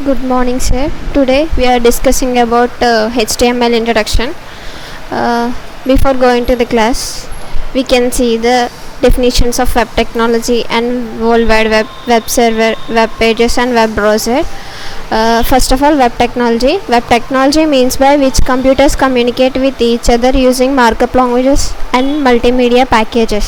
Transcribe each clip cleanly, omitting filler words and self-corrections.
Good morning, sir. Today we are discussing about HTML introduction. Before going to the class, we can see the definitions of web technology and World Wide Web, web server, web pages, and web browser. First of all, web technology. Web technology means by which computers communicate with each other using markup languages and multimedia packages.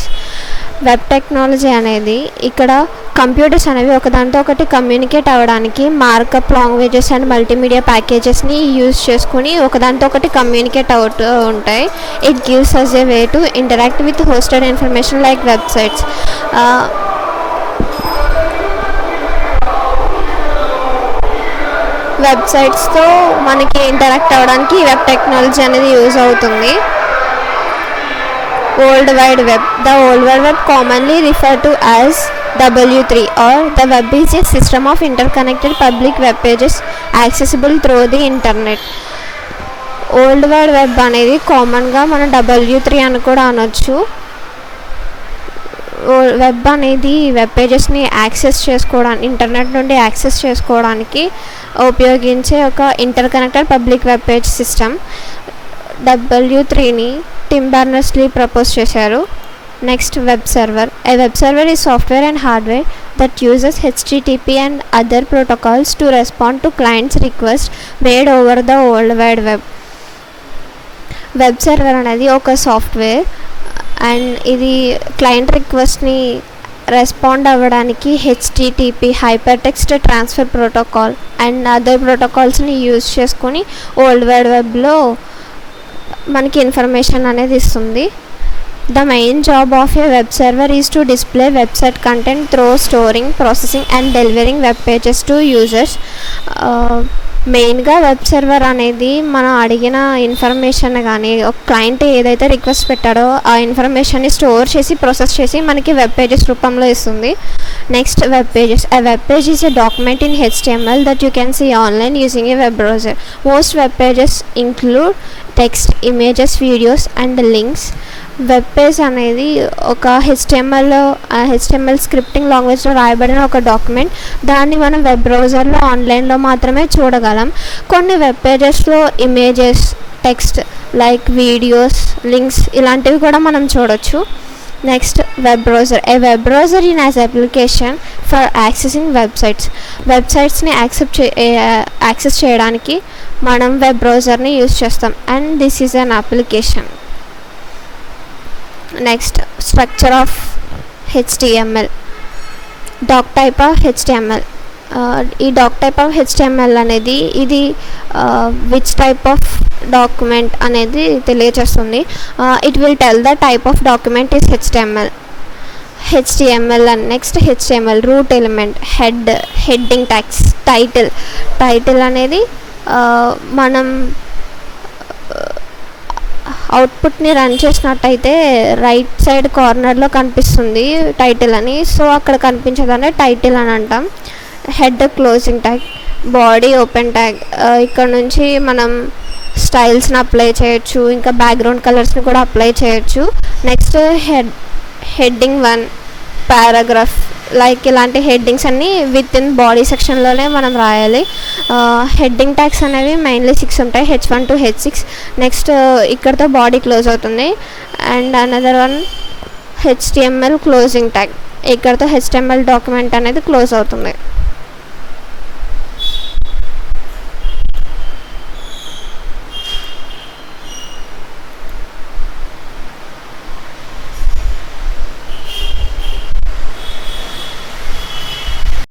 Web technology అనేది ఇక్కడ computers అనేవి ఒకదాంతో ఒకటి communicate అవ్వడానికి markup languages and multimedia ప్యాకేజెస్ని use చేసుకుని ఒకదాంతో ఒకటి కమ్యూనికేట్ అవుతూ ఉంటాయి. It gives us a way to interact with hosted information like websites. వెబ్సైట్స్తో మనకి ఇంటరాక్ట్ అవ్వడానికి వెబ్ టెక్నాలజీ అనేది యూజ్ అవుతుంది. World Wide Web. The World Wide Web, commonly referred to as W3, or the web, is a system of interconnected public web pages accessible through the internet. World wide web అనేది కామన్గా మనం W3 అని కూడా అనొచ్చు. Web అనేది web పేజెస్ని access చేసుకోవడానికి, internet నుండి యాక్సెస్ చేసుకోవడానికి ఉపయోగించే ఒక interconnected public web page system. W3ని టిమ్ బర్నర్స్-లీ ప్రపోజ్ చేశారు. Next, web server. A web server is software and hardware that uses HTTP and other protocols to respond to clients request made over the world wide web. Web server అనేది ఒక software and ఇది client రిక్వెస్ట్ని respond అవ్వడానికి HTTP hyper text transfer protocol and other ప్రోటోకాల్స్ని use చేసుకొని world wide వెబ్లో మనకి information అనేది ఇస్తుంది. The main job of a web server is to display website content through storing, processing and delivering web pages to users. మెయిన్గా web server అనేది మనం అడిగిన ఇన్ఫర్మేషన్ కానీ ఒక క్లయింట్ ఏదైతే రిక్వెస్ట్ పెట్టాడో ఆ ఇన్ఫర్మేషన్ని స్టోర్ చేసి ప్రాసెస్ చేసి మనకి వెబ్ పేజెస్ రూపంలో ఇస్తుంది. Next, web pages. A web page is a document in HTML that you can see online using a web browser. Most web pages include text, images, videos and links. Web page అనేది ఒక HTML scripting లాంగ్వేజ్లో రాయబడిన ఒక document. దాన్ని మనం web బ్రౌజర్లో ఆన్లైన్లో మాత్రమే చూడగలం. కొన్ని వెబ్ పేజెస్లో images, text like videos, links ఇలాంటివి కూడా మనం చూడొచ్చు. Next, web browser. A web browser in as application for accessing websites. వెబ్సైట్స్ని యాక్సెస్ చేయడానికి మనం వెబ్ బ్రౌజర్ని యూజ్ చేస్తాం and this is an application. Next, structure of HTML. Doctype of HTML. ఈ డాక్ టైప్ ఆఫ్ HTML అనేది ఇది which type of document అనేది తెలియజేస్తుంది. It will tell the type of document is HTML and next HTML root element, heading tags, title అనేది మనం అవుట్పుట్ని run చేసినట్టయితే right side కార్నర్లో కనిపిస్తుంది టైటిల్ అని. సో అక్కడ కనిపించగానే టైటిల్ అని అంటాం. Head, closing tag, body, open tag. ఇక్కడ నుంచి మనం స్టైల్స్ని అప్లై చేయొచ్చు, ఇంకా బ్యాక్గ్రౌండ్ కలర్స్ని కూడా అప్లై చేయొచ్చు. నెక్స్ట్, హెడ్డింగ్ 1, పారాగ్రాఫ్, లైక్ ఇలాంటి హెడ్డింగ్స్ అన్నీ విత్ ఇన్ బాడీ సెక్షన్లోనే మనం రాయాలి. హెడ్డింగ్ ట్యాగ్స్ అనేవి మెయిన్లీ 6 ఉంటాయి, H1 to H6. నెక్స్ట్, ఇక్కడతో బాడీ క్లోజ్ అవుతుంది. And another one HTML closing tag, ఇక్కడతో HTML డాక్యుమెంట్ అనేది క్లోజ్ అవుతుంది.